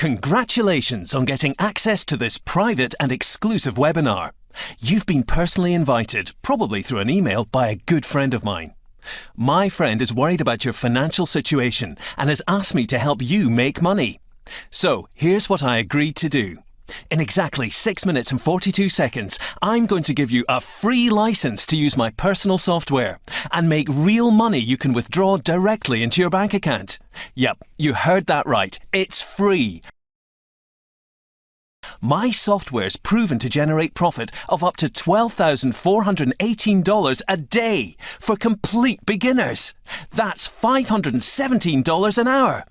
Congratulations on getting access to this private and exclusive webinar. You've been personally invited, probably through an email, by a good friend of mine. My friend is worried about your financial situation and has asked me to help you make money. So here's what I agreed to do. In exactly 6 minutes and 42 seconds, I'm going to give you a free license to use my personal software and make real money you can withdraw directly into your bank account. Yep, you heard that right. It's free. My software's proven to generate profit of up to $12,418 a day for complete beginners. That's $517 an hour.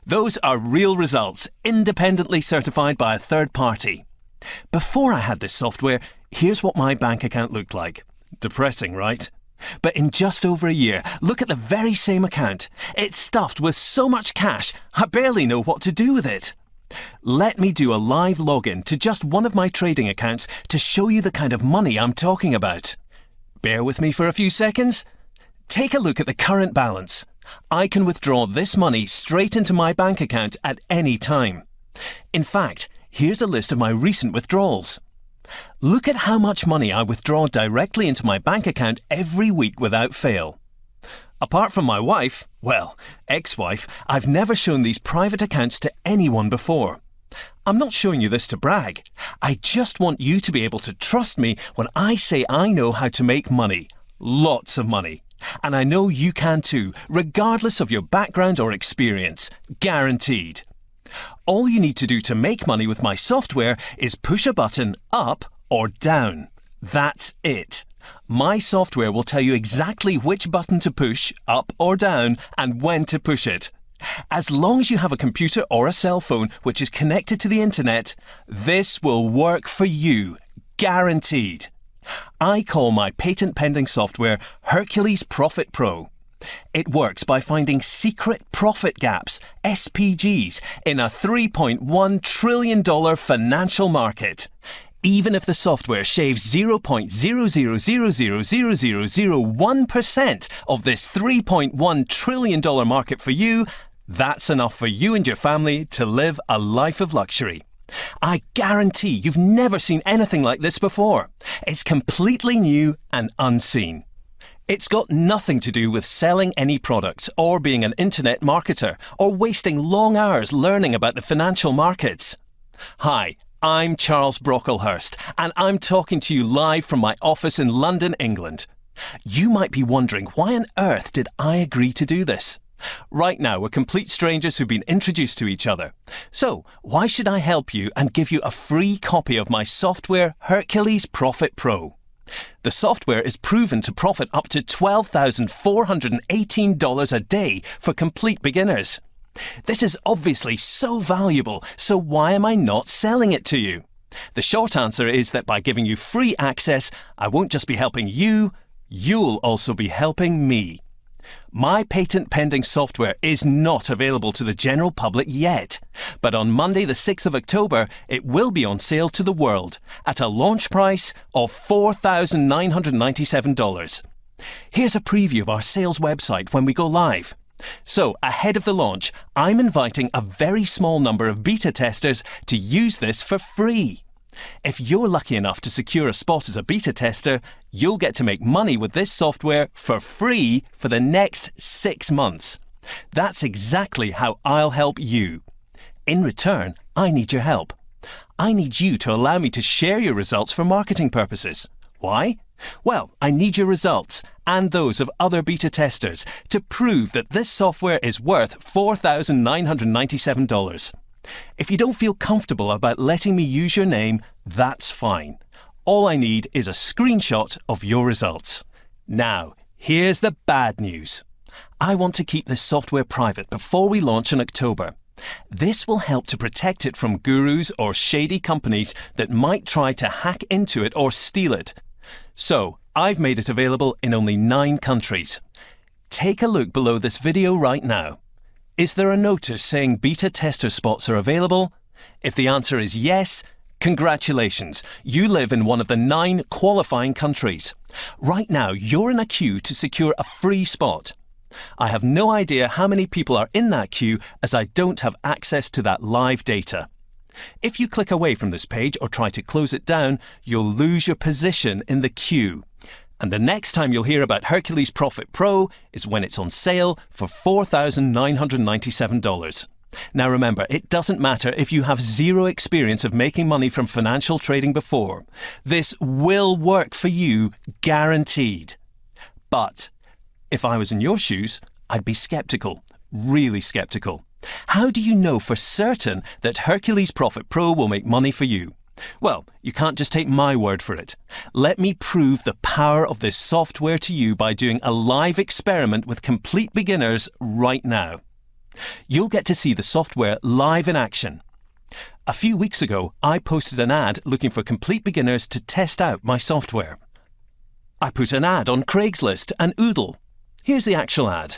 Those are real results, independently certified by a third party. Before I had this software, here's what my bank account looked like. Depressing, right? But in just over a year, look at the very same account. It's stuffed with so much cash, I barely know what to do with it. Let me do a live login to just one of my trading accounts to show you the kind of money I'm talking about. Bear with me for a few seconds. Take a look at the current balance. I can withdraw this money straight into my bank account at any time. In fact, here's a list of my recent withdrawals. Look at how much money I withdraw directly into my bank account every week without fail. Apart from my wife, well, ex-wife, I've never shown these private accounts to anyone before. I'm not showing you this to brag. I just want you to be able to trust me when I say I know how to make money. Lots of money. And I know you can too, regardless of your background or experience. Guaranteed. All you need to do to make money with my software is push a button up or down. That's it. My software will tell you exactly which button to push, up or down, and when to push it. As long as you have a computer or a cell phone which is connected to the internet, this will work for you. Guaranteed. I call my patent-pending software Hercules Profit Pro. It works by finding secret profit gaps, SPGs, in a $3.1 trillion financial market. Even if the software shaves 0.0000001% of this $3.1 trillion market for you, that's enough for you and your family to live a life of luxury. I guarantee you've never seen anything like this before. It's completely new and unseen. It's got nothing to do with selling any products or being an internet marketer or wasting long hours learning about the financial markets. Hi, I'm Charles Brocklehurst and I'm talking to you live from my office in London, England. You might be wondering, why on earth did I agree to do this? Right now, we're complete strangers who've been introduced to each other. So, why should I help you and give you a free copy of my software, Hercules Profit Pro? The software is proven to profit up to $12,418 a day for complete beginners. This is obviously so valuable, so why am I not selling it to you? The short answer is that by giving you free access, I won't just be helping you, you'll also be helping me. My patent-pending software is not available to the general public yet, but on Monday the 6th of October it will be on sale to the world at a launch price of $4,997. Here's a preview of our sales website when we go live. So, ahead of the launch, I'm inviting a very small number of beta testers to use this for free. If you're lucky enough to secure a spot as a beta tester, you'll get to make money with this software for free for the next 6 months. That's exactly how I'll help you. In return, I need your help. I need you to allow me to share your results for marketing purposes. Why? Well, I need your results and those of other beta testers to prove that this software is worth $4,997. If you don't feel comfortable about letting me use your name, that's fine. All I need is a screenshot of your results. Now, here's the bad news. I want to keep this software private before we launch in October. This will help to protect it from gurus or shady companies that might try to hack into it or steal it. So, I've made it available in only 9 countries. Take a look below this video right now. Is there a notice saying beta tester spots are available? If the answer is yes, congratulations, you live in one of the 9 qualifying countries. Right now, you're in a queue to secure a free spot. I have no idea how many people are in that queue as I don't have access to that live data. If you click away from this page or try to close it down, you'll lose your position in the queue. And the next time you'll hear about Hercules Profit Pro is when it's on sale for $4,997. Now remember, it doesn't matter if you have zero experience of making money from financial trading before. This will work for you, guaranteed. But if I was in your shoes, I'd be skeptical, really skeptical. How do you know for certain that Hercules Profit Pro will make money for you? Well, you can't just take my word for it. Let me prove the power of this software to you by doing a live experiment with complete beginners right now. You'll get to see the software live in action. A few weeks ago, I posted an ad looking for complete beginners to test out my software. I put an ad on Craigslist and Oodle. Here's the actual ad.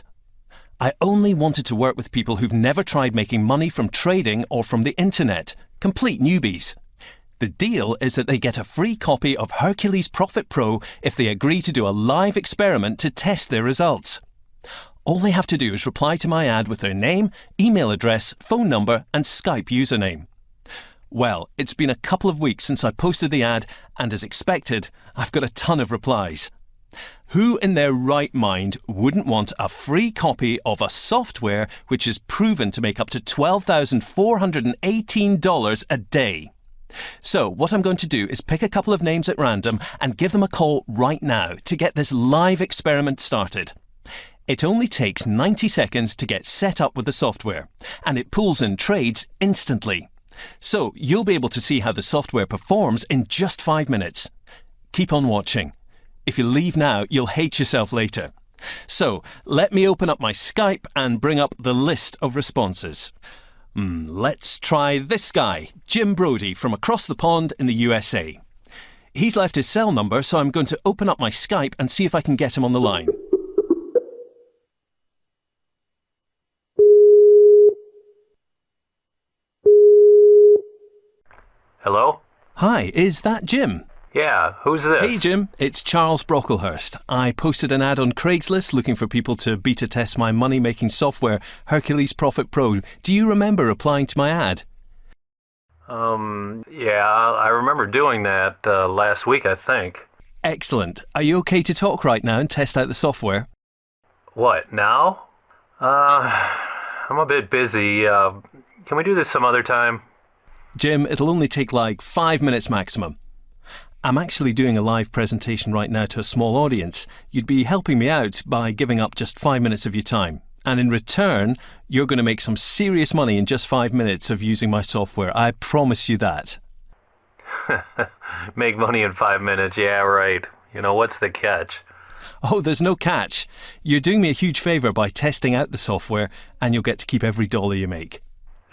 I only wanted to work with people who've never tried making money from trading or from the internet, complete newbies. The deal is that they get a free copy of Hercules Profit Pro if they agree to do a live experiment to test their results. All they have to do is reply to my ad with their name, email address, phone number and Skype username. Well, it's been a couple of weeks since I posted the ad and as expected, I've got a ton of replies. Who in their right mind wouldn't want a free copy of a software which is proven to make up to $12,418 a day? So what I'm going to do is pick a couple of names at random and give them a call right now to get this live experiment started. It only takes 90 seconds to get set up with the software, and it pulls in trades instantly. So you'll be able to see how the software performs in just 5 minutes. Keep on watching. If you leave now, you'll hate yourself later. So let me open up my Skype and bring up the list of responses. Let's try this guy, Jim Brody from across the pond in the USA. He's left his cell number, so I'm going to open up my Skype and see if I can get him on the line. Hello? Hi, is that Jim? Yeah, who's this? Hey Jim, it's Charles Brocklehurst. I posted an ad on Craigslist looking for people to beta test my money-making software, Hercules Profit Pro. Do you remember replying to my ad? Yeah, I remember doing that last week, I think. Excellent. Are you okay to talk right now and test out the software? What, now? I'm a bit busy. Can we do this some other time? Jim, it'll only take like 5 minutes maximum. I'm actually doing a live presentation right now to a small audience. You'd be helping me out by giving up just 5 minutes of your time. And in return, you're going to make some serious money in just 5 minutes of using my software. I promise you that. Make money in 5 minutes, yeah, right. You know, what's the catch? Oh, there's no catch. You're doing me a huge favour by testing out the software, and you'll get to keep every dollar you make.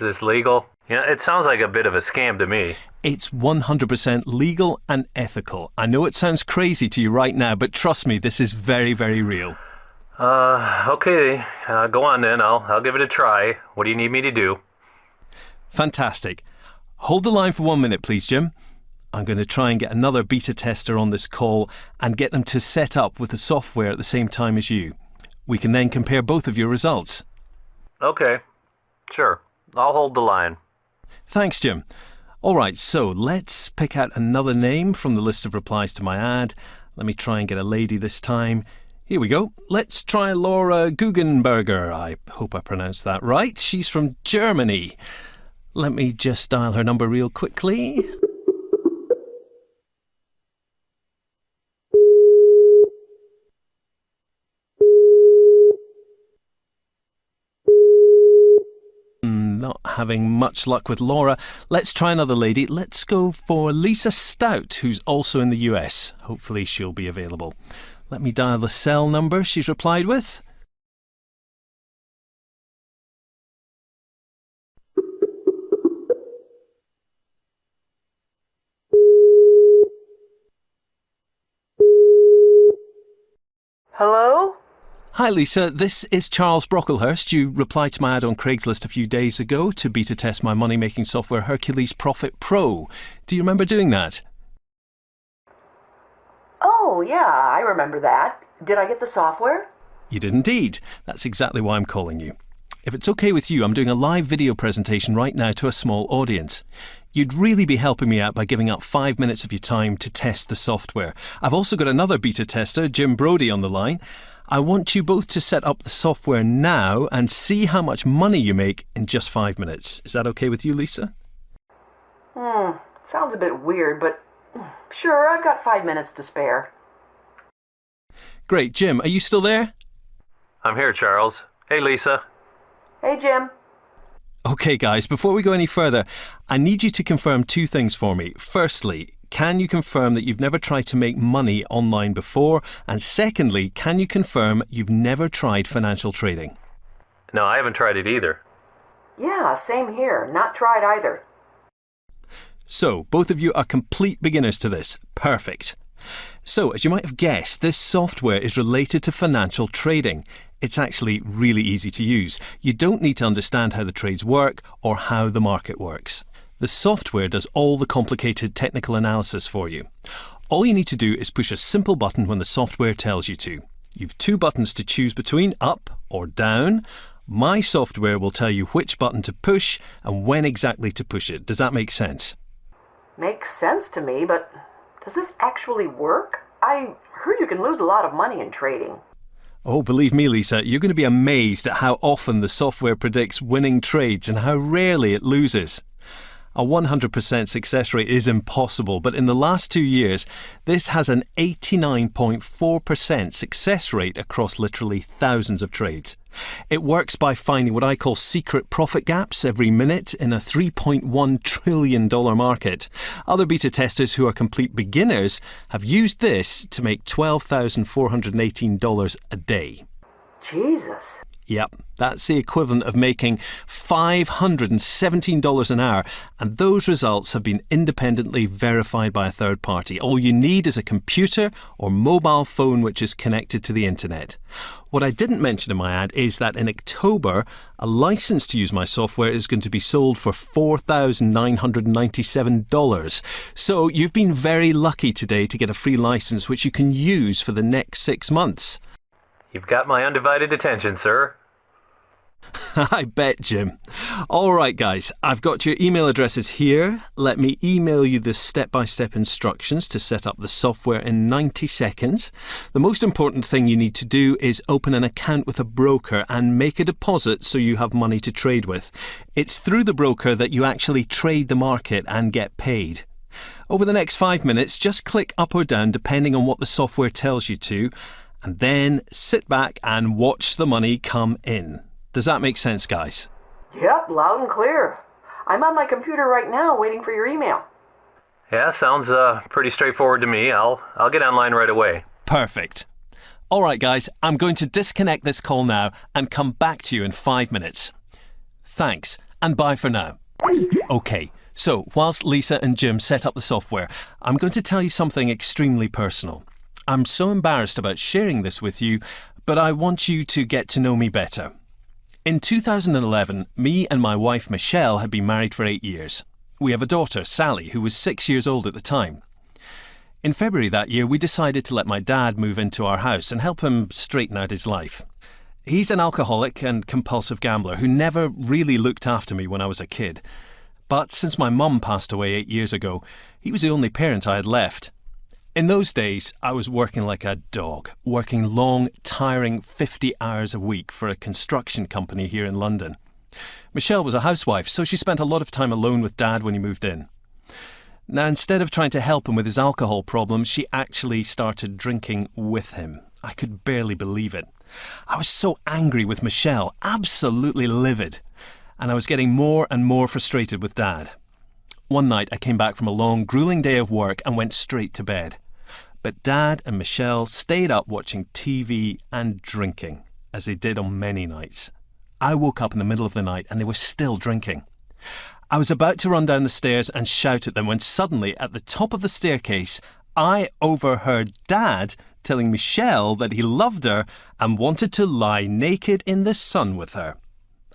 Is this legal? You know, it sounds like a bit of a scam to me. It's 100% legal and ethical. I know it sounds crazy to you right now, but trust me, this is very, very real. Okay, go on then. I'll give it a try. What do you need me to do? Fantastic. Hold the line for 1 minute, please, Jim. I'm going to try and get another beta tester on this call and get them to set up with the software at the same time as you. We can then compare both of your results. Okay, sure. I'll hold the line. Thanks, Jim. All right, so let's pick out another name from the list of replies to my ad. Let me try and get a lady this time. Here we go. Let's try Laura Guggenberger. I hope I pronounced that right. She's from Germany. Let me just dial her number real quickly. Not having much luck with Laura. Let's try another lady. Let's go for Lisa Stout, who's also in the US. Hopefully she'll be available. Let me dial the cell number she's replied with. Hello? Hi Lisa, this is Charles Brocklehurst. You replied to my ad on Craigslist a few days ago to beta test my money-making software Hercules Profit Pro. Do you remember doing that? Oh, yeah, I remember that. Did I get the software? You did indeed. That's exactly why I'm calling you. If it's okay with you, I'm doing a live video presentation right now to a small audience. You'd really be helping me out by giving up 5 minutes of your time to test the software. I've also got another beta tester, Jim Brodie, on the line. I want you both to set up the software now and see how much money you make in just 5 minutes. Is that okay with you, Lisa? Sounds a bit weird, but sure, I've got 5 minutes to spare. Great. Jim, are you still there? I'm here, Charles. Hey, Lisa. Hey, Jim. Okay, guys, before we go any further, I need you to confirm 2 things for me. Firstly, can you confirm that you've never tried to make money online before? And secondly, can you confirm you've never tried financial trading? No, I haven't tried it either. Yeah, same here. Not tried either. So, both of you are complete beginners to this. Perfect. So, as you might have guessed, this software is related to financial trading. It's actually really easy to use. You don't need to understand how the trades work or how the market works. The software does all the complicated technical analysis for you. All you need to do is push a simple button when the software tells you to. You've 2 buttons to choose between, up or down. My software will tell you which button to push and when exactly to push it. Does that make sense? Makes sense to me, but does this actually work? I heard you can lose a lot of money in trading. Oh, believe me, Lisa, you're going to be amazed at how often the software predicts winning trades and how rarely it loses. A 100% success rate is impossible, but in the last 2 years, this has an 89.4% success rate across literally thousands of trades. It works by finding what I call secret profit gaps every minute in a $3.1 trillion market. Other beta testers who are complete beginners have used this to make $12,418 a day. Jesus. Yep, that's the equivalent of making $517 an hour, and those results have been independently verified by a third party. All you need is a computer or mobile phone which is connected to the internet. What I didn't mention in my ad is that in October, a license to use my software is going to be sold for $4,997. So you've been very lucky today to get a free license which you can use for the next 6 months. You've got my undivided attention, sir. I bet, Jim. All right, guys, I've got your email addresses here. Let me email you the step-by-step instructions to set up the software in 90 seconds. The most important thing you need to do is open an account with a broker and make a deposit so you have money to trade with. It's through the broker that you actually trade the market and get paid. Over the next 5 minutes, just click up or down depending on what the software tells you to, and then sit back and watch the money come in. Does that make sense, guys? Yep, loud and clear. I'm on my computer right now waiting for your email. Yeah, sounds pretty straightforward to me. I'll get online right away. Perfect. All right, guys, I'm going to disconnect this call now and come back to you in 5 minutes. Thanks, and bye for now. Okay, so whilst Lisa and Jim set up the software, I'm going to tell you something extremely personal. I'm so embarrassed about sharing this with you, but I want you to get to know me better. In 2011, me and my wife Michelle had been married for 8 years. We have a daughter, Sally, who was 6 years old at the time. In February that year, we decided to let my dad move into our house and help him straighten out his life. He's an alcoholic and compulsive gambler who never really looked after me when I was a kid. But since my mum passed away 8 years ago, he was the only parent I had left. In those days, I was working like a dog, working long, tiring 50 hours a week for a construction company here in London. Michelle was a housewife, so she spent a lot of time alone with Dad when he moved in. Now, instead of trying to help him with his alcohol problems, she actually started drinking with him. I could barely believe it. I was so angry with Michelle, absolutely livid, and I was getting more and more frustrated with Dad. One night I came back from a long, grueling day of work and went straight to bed. But Dad and Michelle stayed up watching TV and drinking, as they did on many nights. I woke up in the middle of the night and they were still drinking. I was about to run down the stairs and shout at them when suddenly, at the top of the staircase, I overheard Dad telling Michelle that he loved her and wanted to lie naked in the sun with her.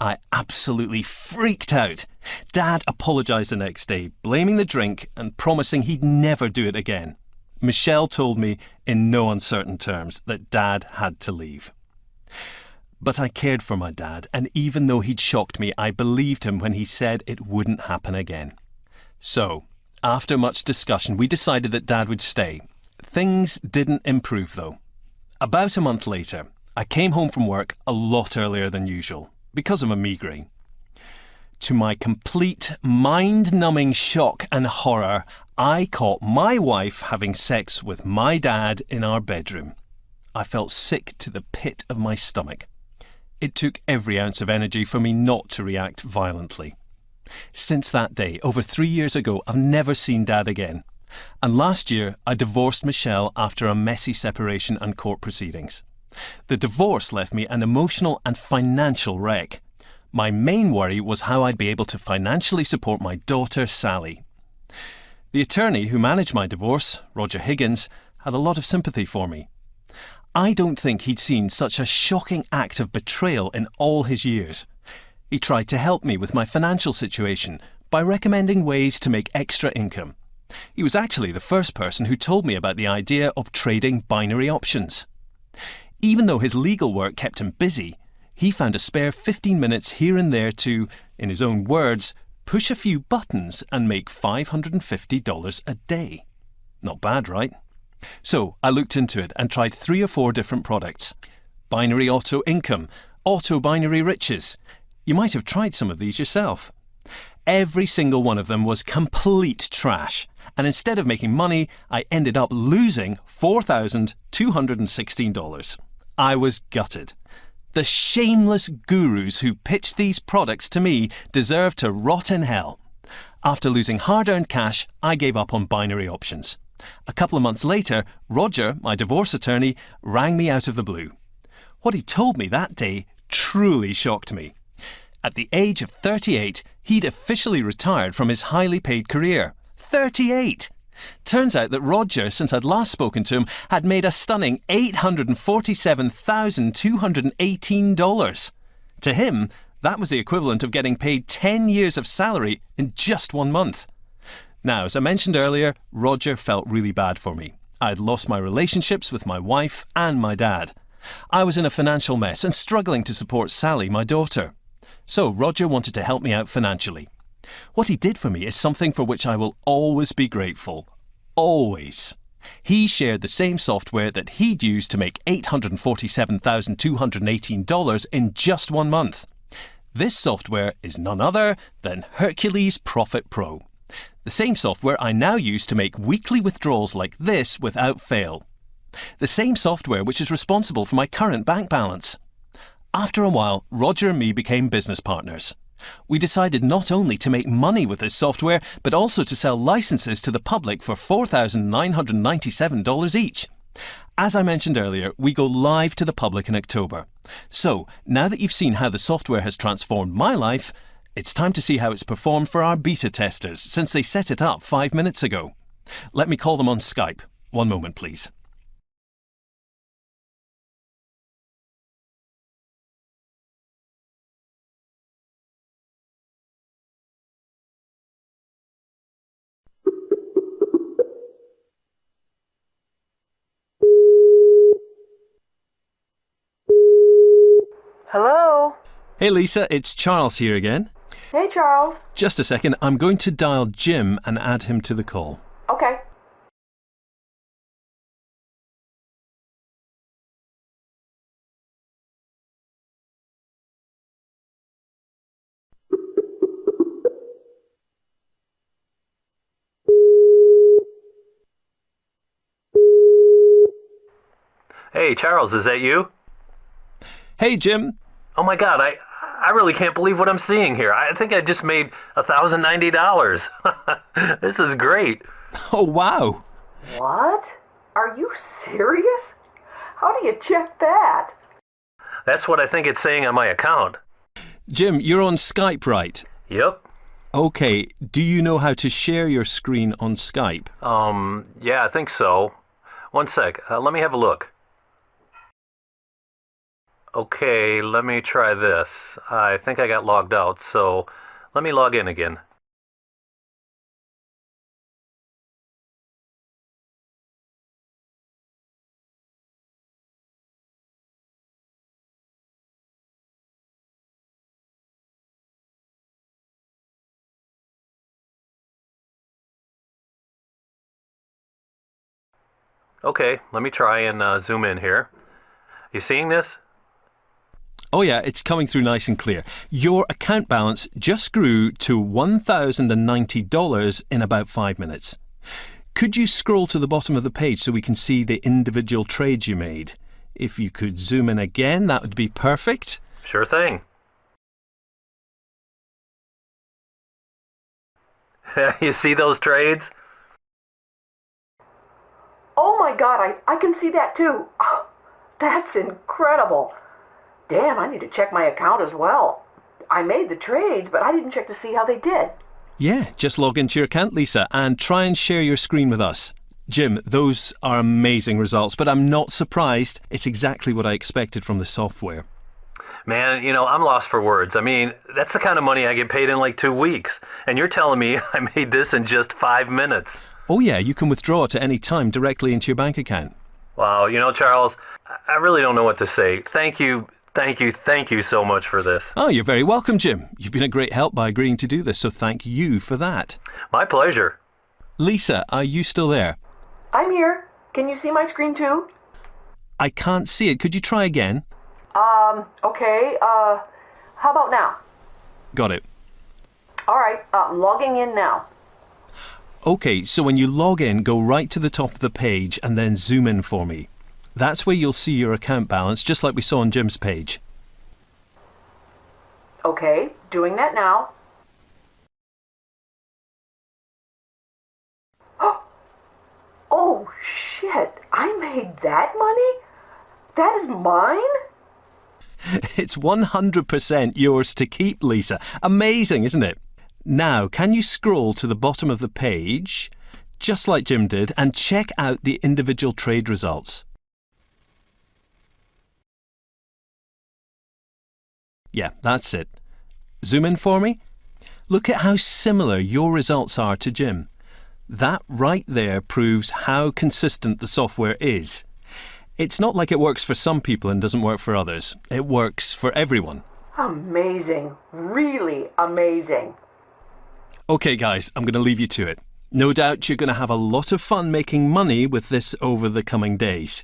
I absolutely freaked out. Dad apologised the next day, blaming the drink and promising he'd never do it again. Michelle told me in no uncertain terms that Dad had to leave. But I cared for my dad, and even though he'd shocked me, I believed him when he said it wouldn't happen again. So, after much discussion, we decided that Dad would stay. Things didn't improve though. About a month later, I came home from work a lot earlier than usual, because of a migraine. To my complete mind-numbing shock and horror, I caught my wife having sex with my dad in our bedroom. I felt sick to the pit of my stomach. It took every ounce of energy for me not to react violently. Since that day, over 3 years ago, I've never seen Dad again. And last year, I divorced Michelle after a messy separation and court proceedings. The divorce left me an emotional and financial wreck. My main worry was how I'd be able to financially support my daughter, Sally. The attorney who managed my divorce, Roger Higgins, had a lot of sympathy for me. I don't think he'd seen such a shocking act of betrayal in all his years. He tried to help me with my financial situation by recommending ways to make extra income. He was actually the first person who told me about the idea of trading binary options. Even though his legal work kept him busy, he found a spare 15 minutes here and there to, in his own words, push a few buttons and make $550 a day. Not bad, right? So I looked into it and tried 3 or 4 different products. Binary auto income, auto binary riches. You might have tried some of these yourself. Every single one of them was complete trash, and instead of making money, I ended up losing $4,216. I was gutted. The shameless gurus who pitched these products to me deserve to rot in hell. After losing hard-earned cash, I gave up on binary options. A couple of months later, Roger, my divorce attorney, rang me out of the blue. What he told me that day truly shocked me. At the age of 38, he'd officially retired from his highly paid career. 38! Turns out that Roger, since I'd last spoken to him, had made a stunning $847,218. To him, that was the equivalent of getting paid 10 years of salary in just 1 month. Now, as I mentioned earlier, Roger felt really bad for me. I had lost my relationships with my wife and my dad. I was in a financial mess and struggling to support Sally, my daughter. So Roger wanted to help me out financially. What he did for me is something for which I will always be grateful. Always. He shared the same software that he'd used to make $847,218 in just 1 month. This software is none other than Hercules Profit Pro. The same software I now use to make weekly withdrawals like this without fail. The same software which is responsible for my current bank balance. After a while, Roger and me became business partners. We decided not only to make money with this software, but also to sell licenses to the public for $4,997 each. As I mentioned earlier, we go live to the public in October. So, now that you've seen how the software has transformed my life, it's time to see how it's performed for our beta testers, since they set it up 5 minutes ago. Let me call them on Skype. 1 moment, please. Hello? Hey Lisa, it's Charles here again. Hey, Charles. Just a second, I'm going to dial Jim and add him to the call. Okay. Hey, Charles, is that you? Hey Jim. Oh my God, I really can't believe what I'm seeing here. I think I just made $1,090. This is great. Oh wow. What? Are you serious? How do you check that? That's what I think it's saying on my account. Jim, you're on Skype, right? Yep. Okay, do you know how to share your screen on Skype? Yeah, I think so. 1 sec, let me have a look. Okay, let me try this. I think I got logged out, so let me log in again. Okay, let me try and zoom in here. You seeing this? Oh yeah, it's coming through nice and clear. Your account balance just grew to $1,090 in about 5 minutes. Could you scroll to the bottom of the page so we can see the individual trades you made? If you could zoom in again, that would be perfect. Sure thing. You see those trades? Oh my God, I can see that too. Oh, that's incredible. Damn, I need to check my account as well. I made the trades, but I didn't check to see how they did. Yeah, just log into your account, Lisa, and try and share your screen with us. Jim, those are amazing results, but I'm not surprised. It's exactly what I expected from the software. Man, I'm lost for words. I mean, that's the kind of money I get paid in like 2 weeks. And you're telling me I made this in just 5 minutes. Oh yeah, you can withdraw it at any time directly into your bank account. Wow, Charles, I really don't know what to say. Thank you so much for this. Oh, you're very welcome, Jim. You've been a great help by agreeing to do this, so thank you for that. My pleasure. Lisa, are you still there? I'm here. Can you see my screen too? I can't see it. Could you try again? Okay, how about now? Got it. All right, I'm logging in now. Okay, so when you log in, go right to the top of the page and then zoom in for me. That's where you'll see your account balance, just like we saw on Jim's page. Okay, doing that now. Oh, shit, I made that money? That is mine? It's 100% yours to keep, Lisa. Amazing, isn't it? Now, can you scroll to the bottom of the page, just like Jim did, and check out the individual trade results? Yeah, that's it. Zoom in for me. Look at how similar your results are to Jim. That right there proves how consistent the software is. It's not like it works for some people and doesn't work for others. It works for everyone. Amazing. Really amazing. Okay guys, I'm going to leave you to it. No doubt you're going to have a lot of fun making money with this over the coming days.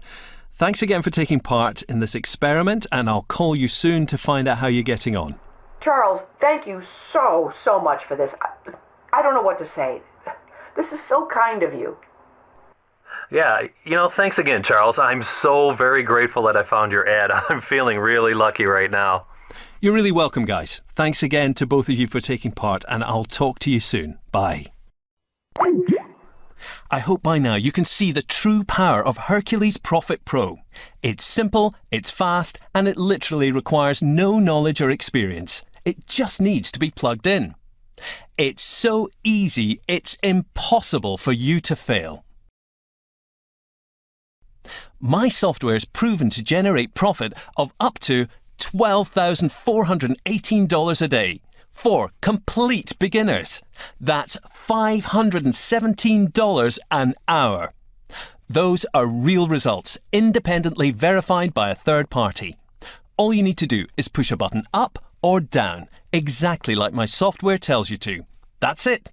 Thanks again for taking part in this experiment, and I'll call you soon to find out how you're getting on. Charles, thank you so much for this. I don't know what to say. This is so kind of you. Yeah, thanks again, Charles. I'm so very grateful that I found your ad. I'm feeling really lucky right now. You're really welcome, guys. Thanks again to both of you for taking part, and I'll talk to you soon. Bye. I hope by now you can see the true power of Hercules Profit Pro. It's simple, it's fast, and it literally requires no knowledge or experience. It just needs to be plugged in. It's so easy, it's impossible for you to fail. My software is proven to generate profit of up to $12,418 a day for complete beginners. That's $517 an hour. Those are real results, independently verified by a third party. All you need to do is push a button up or down, exactly like my software tells you to. That's it.